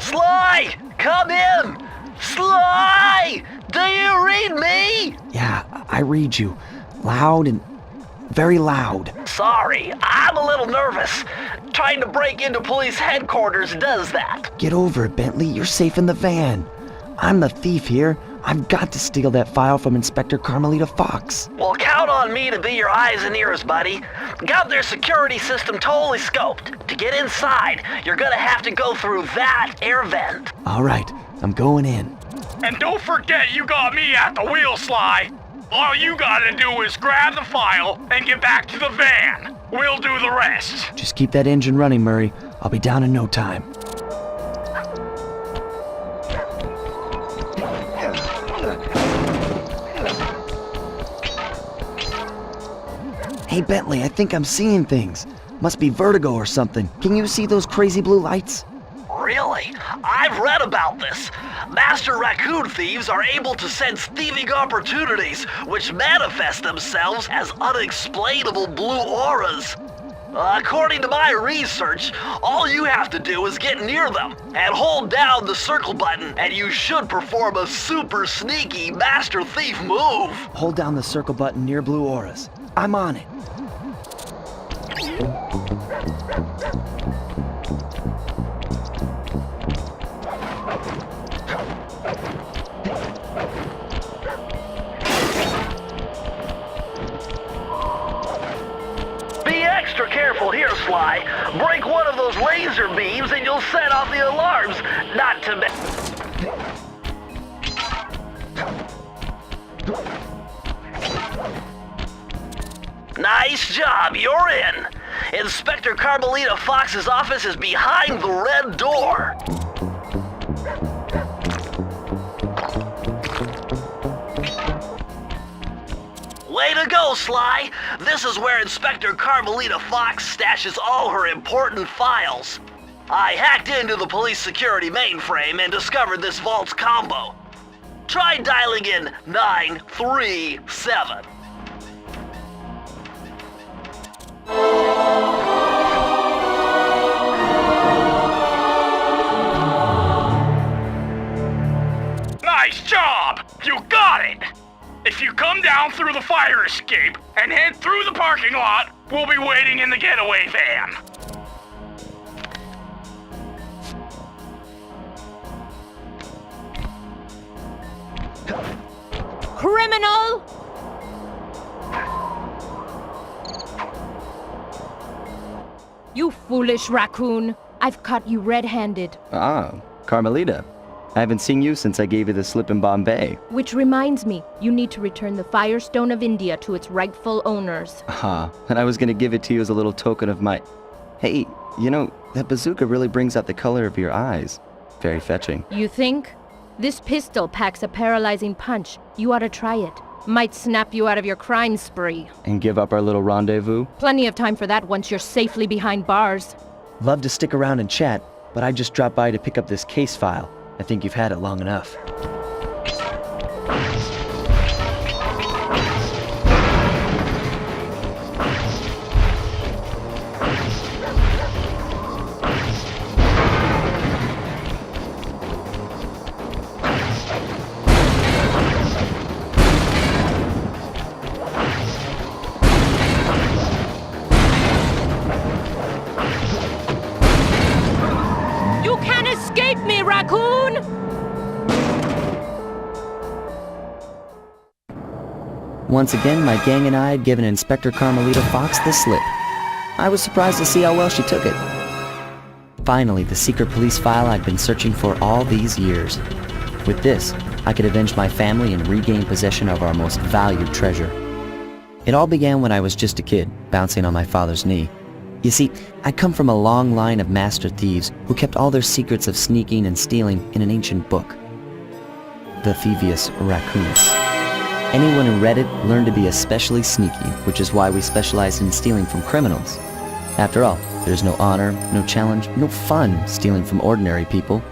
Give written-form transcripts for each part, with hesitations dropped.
Sly! Come in! Sly! Do you read me? Yeah, I read you. Loud and very loud. Sorry, I'm a little nervous. Trying to break into police headquarters does that. Get over it, Bentley. You're safe in the van. I'm the thief here. I've got to steal that file from Inspector Carmelita Fox. Well, count on me to be your eyes and ears, buddy. Got their security system totally scoped. To get inside, you're gonna have to go through that air vent. All right, I'm going in. And don't forget you got me at the wheel, Sly. All you gotta do is grab the file and get back to the van. We'll do the rest. Just keep that engine running, Murray. I'll be down in no time. Hey, Bentley, I think I'm seeing things. Must be vertigo or something. Can you see those crazy blue lights? Really? I've read about this. Master raccoon thieves are able to sense thieving opportunities, which manifest themselves as unexplainable blue auras. According to my research, all you have to do is get near them and hold down the circle button, and you should perform a super sneaky master thief move. Hold down the circle button near blue auras. I'm on it. Be extra careful here, Sly. Break one of those laser beams and you'll set off the alarms. Not to Nice job, you're in. Inspector Carmelita Fox's office is behind the red door. Way to go, Sly! This is where Inspector Carmelita Fox stashes all her important files. I hacked into the police security mainframe and discovered this vault's combo. Try dialing in 937. Nice job! You got it! If you come down through the fire escape and head through the parking lot, we'll be waiting in the getaway van. Criminal! You foolish raccoon. I've caught you red-handed. Ah, Carmelita. I haven't seen you since I gave you the slip in Bombay. Which reminds me, you need to return the Firestone of India to its rightful owners. Ah, and I was gonna give it to you as a little token of my... Hey, you know, that bazooka really brings out the color of your eyes. Very fetching. You think? This pistol packs a paralyzing punch. You ought to try it. Might snap you out of your crime spree. And give up our little rendezvous? Plenty of time for that once you're safely behind bars. Love to stick around and chat, but I just dropped by to pick up this case file. I think you've had it long enough. You can't escape me, raccoon! Once again, my gang and I had given Inspector Carmelita Fox the slip. I was surprised to see how well she took it. Finally, the secret police file I'd been searching for all these years. With this, I could avenge my family and regain possession of our most valued treasure. It all began when I was just a kid, bouncing on my father's knee. You see, I come from a long line of master thieves who kept all their secrets of sneaking and stealing in an ancient book. The Thievius Raccoonus. Anyone who read it learned to be especially sneaky, which is why we specialize in stealing from criminals. After all, there's no honor, no challenge, no fun stealing from ordinary people.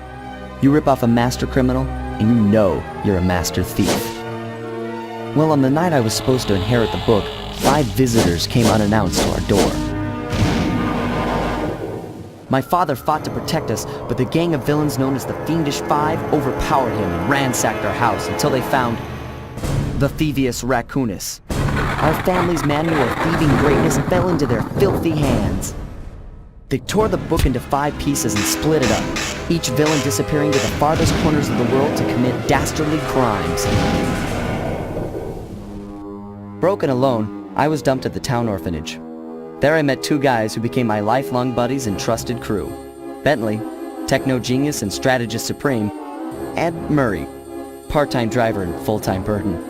You rip off a master criminal, and you know you're a master thief. Well, on the night I was supposed to inherit the book, 5 visitors came unannounced to our door. My father fought to protect us, but the gang of villains known as the Fiendish Five overpowered him and ransacked our house until they found the Thievius Raccoonus. Our family's manual of thieving greatness fell into their filthy hands. They tore the book into 5 pieces and split it up, each villain disappearing to the farthest corners of the world to commit dastardly crimes. Broken alone, I was dumped at the town orphanage. There I met 2 guys who became my lifelong buddies and trusted crew. Bentley, techno genius and strategist supreme, and Murray, part-time driver and full-time burden.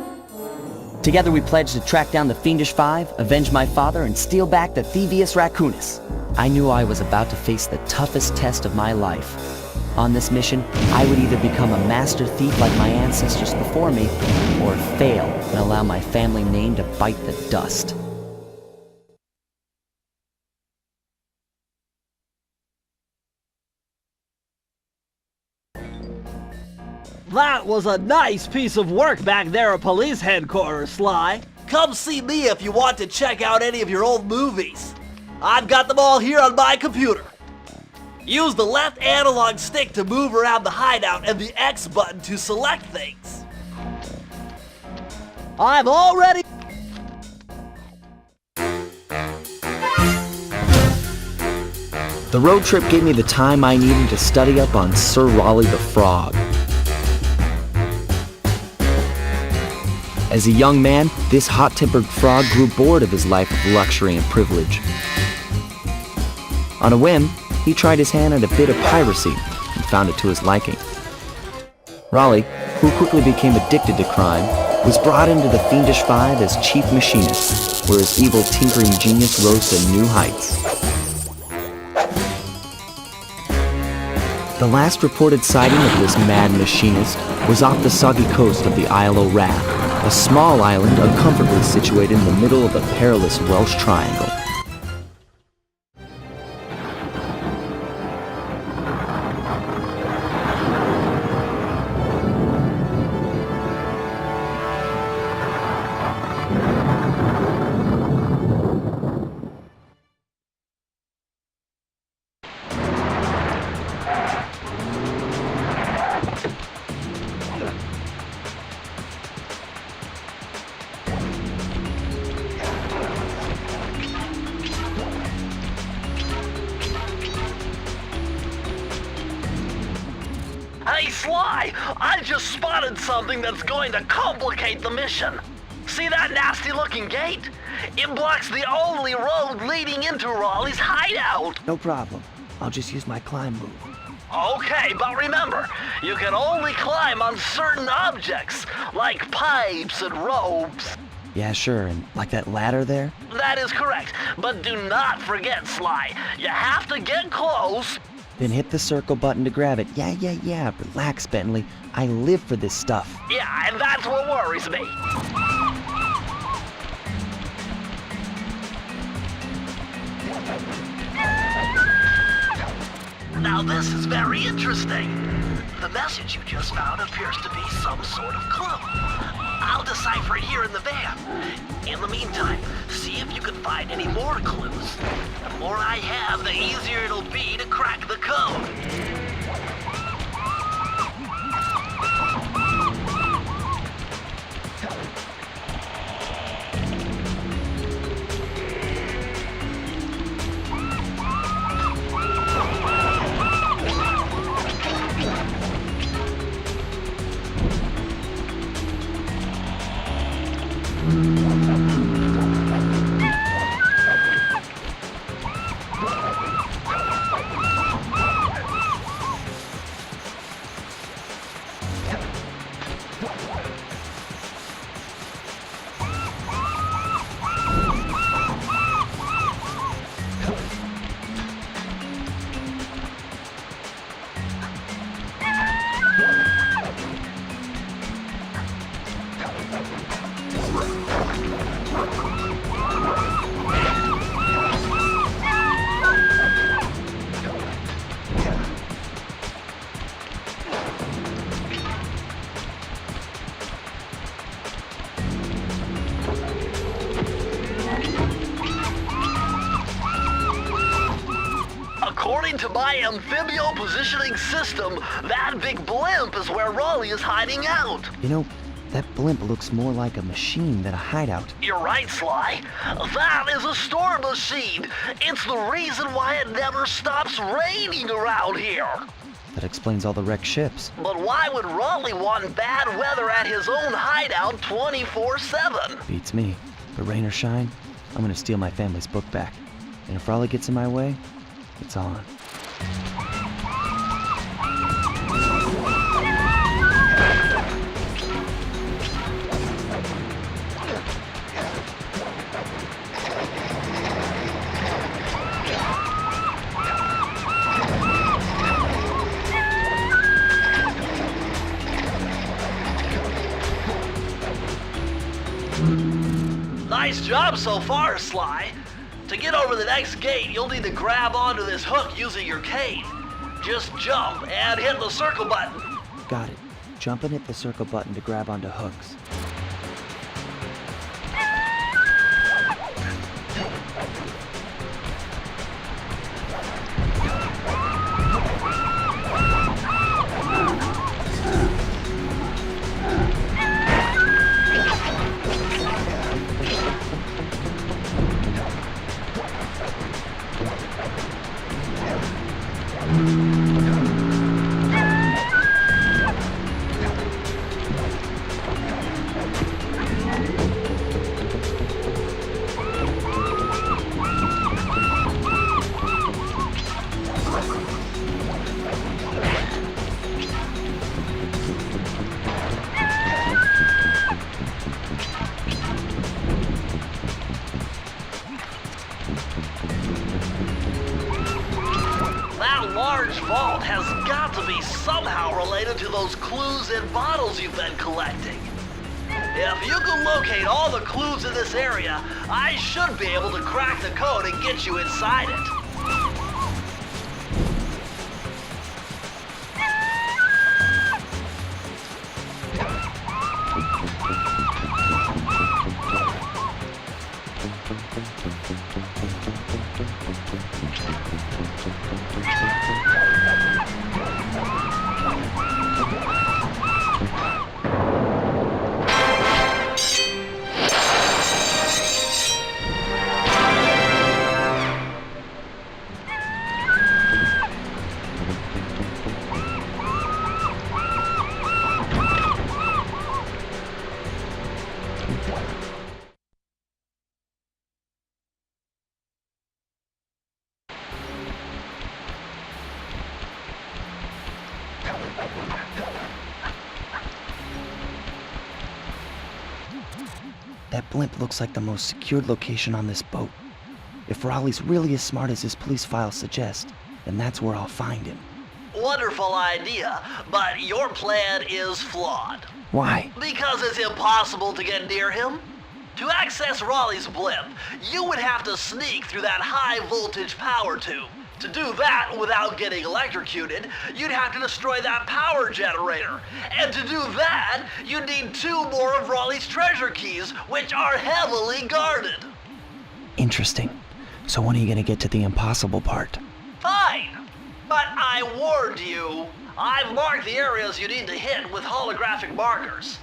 Together we pledged to track down the Fiendish Five, avenge my father, and steal back the Thievius Raccoonus. I knew I was about to face the toughest test of my life. On this mission, I would either become a master thief like my ancestors before me, or fail and allow my family name to bite the dust. That was a nice piece of work back there at police headquarters, Sly. Come see me if you want to check out any of your old movies. I've got them all here on my computer. Use the left analog stick to move around the hideout and the X button to select things. I'm already... The road trip gave me the time I needed to study up on Sir Raleigh the Frog. As a young man, this hot-tempered frog grew bored of his life of luxury and privilege. On a whim, he tried his hand at a bit of piracy and found it to his liking. Raleigh, who quickly became addicted to crime, was brought into the Fiendish Five as chief machinist, where his evil tinkering genius rose to new heights. The last reported sighting of this mad machinist was off the soggy coast of the Isle o' Wrath, a small island uncomfortably situated in the middle of a perilous Welsh triangle. Hey, Sly! I just spotted something that's going to complicate the mission. See that nasty-looking gate? It blocks the only road leading into Raleigh's hideout. No problem. I'll just use my climb move. Okay, but remember, you can only climb on certain objects, like pipes and ropes. Yeah, sure, and like that ladder there? That is correct, but do not forget, Sly. You have to get close. Then hit the circle button to grab it. Yeah. Relax, Bentley. I live for this stuff. Yeah, and that's what worries me. Now this is very interesting. The message you just found appears to be some sort of clue. I'll decipher it here in the van. In the meantime, see if you can find any more clues. The more I have, the easier it'll be to crack the code. According to my amphibio positioning system, that big blimp is where Raleigh is hiding out. You know, that blimp looks more like a machine than a hideout. You're right, Sly. That is a storm machine. It's the reason why it never stops raining around here. That explains all the wrecked ships. But why would Raleigh want bad weather at his own hideout 24/7? Beats me. But rain or shine, I'm gonna steal my family's book back. And if Raleigh gets in my way, it's on. Nice job so far, Sly. To get over the next gate, you'll need to grab onto this hook using your cane. Just jump and hit the circle button. Got it. Jump and hit the circle button to grab onto hooks. That large vault has got to be somehow related to those clues and bottles you've been collecting. If you can locate all the clues in this area, I should be able to crack the code and get you inside it. That blimp looks like the most secured location on this boat. If Raleigh's really as smart as his police files suggest, then that's where I'll find him. Wonderful idea, but your plan is flawed. Why? Because it's impossible to get near him. To access Raleigh's blimp, you would have to sneak through that high-voltage power tube. To do that without getting electrocuted, you'd have to destroy that power generator. And to do that, you'd need 2 more of Raleigh's treasure keys, which are heavily guarded. Interesting. So when are you gonna get to the impossible part? Fine, but I warned you. I've marked the areas you need to hit with holographic markers.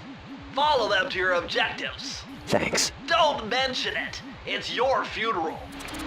Follow them to your objectives. Thanks. Don't mention it. It's your funeral.